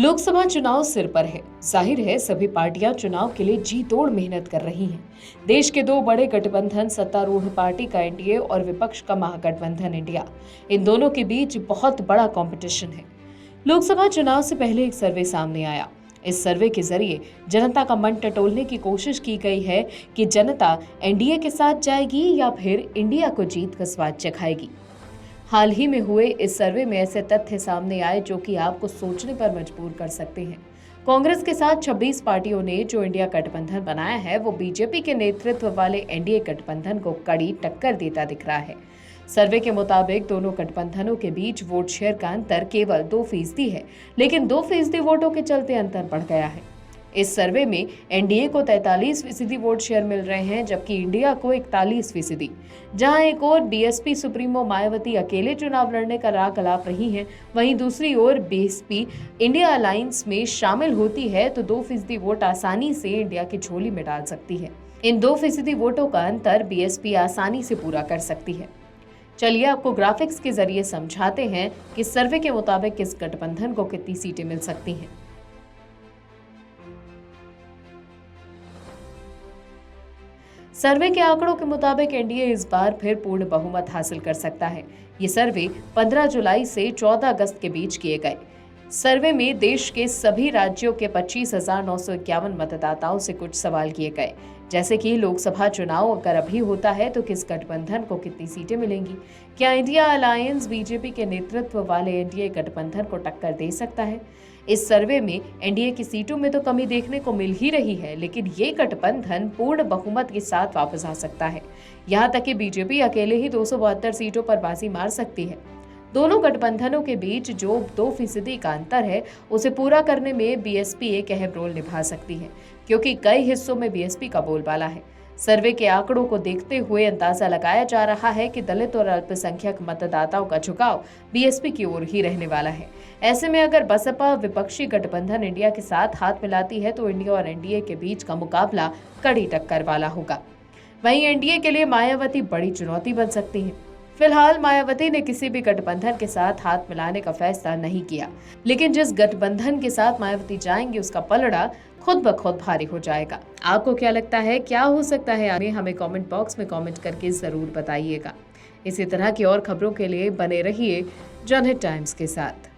लोकसभा चुनाव सिर पर है। जाहिर है सभी पार्टियां चुनाव के लिए जी तोड़ मेहनत कर रही हैं। देश के दो बड़े गठबंधन सत्तारूढ़ पार्टी का एनडीए और विपक्ष का महागठबंधन इंडिया, इन दोनों के बीच बहुत बड़ा कंपटीशन है। लोकसभा चुनाव से पहले एक सर्वे सामने आया। इस सर्वे के जरिए जनता का मन टटोलने की कोशिश की गई है कि जनता एनडीए के साथ जाएगी या फिर इंडिया को जीत का स्वाद चखाएगी। हाल ही में हुए इस सर्वे में ऐसे तथ्य सामने आए जो कि आपको सोचने पर मजबूर कर सकते हैं। कांग्रेस के साथ 26 पार्टियों ने जो इंडिया गठबंधन बनाया है वो बीजेपी के नेतृत्व वाले एनडीए गठबंधन को कड़ी टक्कर देता दिख रहा है। सर्वे के मुताबिक दोनों गठबंधनों के बीच वोट शेयर का अंतर केवल 2% है, लेकिन 2% वोटों के चलते अंतर बढ़ गया है। इस सर्वे में एनडीए को 43% वोट शेयर मिल रहे हैं, जबकि इंडिया को 41%। जहां एक ओर बीएसपी सुप्रीमो मायावती अकेले चुनाव लड़ने का राह अलाप रही हैं, वहीं दूसरी ओर बीएसपी इंडिया अलायंस में शामिल होती है तो 2% वोट आसानी से इंडिया की झोली में डाल सकती है। इन 2% वोटों का अंतर बीएसपी आसानी से पूरा कर सकती है। चलिए आपको ग्राफिक्स के जरिए समझाते हैं कि सर्वे के मुताबिक किस गठबंधन को कितनी सीटें मिल सकती हैं। सर्वे के आंकड़ों के मुताबिक एनडीए इस बार फिर पूर्ण बहुमत हासिल कर सकता है। ये सर्वे 15 जुलाई से 14 अगस्त के बीच किए गए। सर्वे में देश के सभी राज्यों के 25,951 मतदाताओं से कुछ सवाल किए गए, जैसे कि लोकसभा चुनाव अगर अभी होता है तो किस गठबंधन को कितनी सीटें मिलेंगी, क्या इंडिया अलायंस बीजेपी के नेतृत्व वाले एनडीए गठबंधन को टक्कर दे सकता है। इस सर्वे में एनडीए की सीटों में तो कमी देखने को मिल ही रही है, लेकिन ये गठबंधन पूर्ण बहुमत के साथ वापस आ सकता है। यहाँ तक कि बीजेपी अकेले ही 272 सीटों पर बाजी मार सकती है। दोनों गठबंधनों के बीच जो 2% का अंतर है उसे पूरा करने में बीएसपी एक अहम रोल निभा सकती है, क्योंकि कई हिस्सों में बीएसपी का बोलबाला है। सर्वे के आंकड़ों को देखते हुए अंदाजा लगाया जा रहा है कि दलित और अल्पसंख्यक मतदाताओं का झुकाव बीएसपी की ओर ही रहने वाला है। ऐसे में अगर बसपा विपक्षी गठबंधन इंडिया के साथ हाथ मिलाती है तो इंडिया और एनडीए के बीच का मुकाबला कड़ी टक्कर वाला होगा। वहीं एनडीए के लिए मायावती बड़ी चुनौती बन सकती है। फिलहाल मायावती ने किसी भी गठबंधन के साथ हाथ मिलाने का फैसला नहीं किया, लेकिन जिस गठबंधन के साथ मायावती जाएंगी उसका पलड़ा खुद ब खुद भारी हो जाएगा। आपको क्या लगता है, क्या हो सकता है? हमें कमेंट बॉक्स में कमेंट करके जरूर बताइएगा। इसी तरह की और खबरों के लिए बने रहिए जनहित टाइम्स के साथ।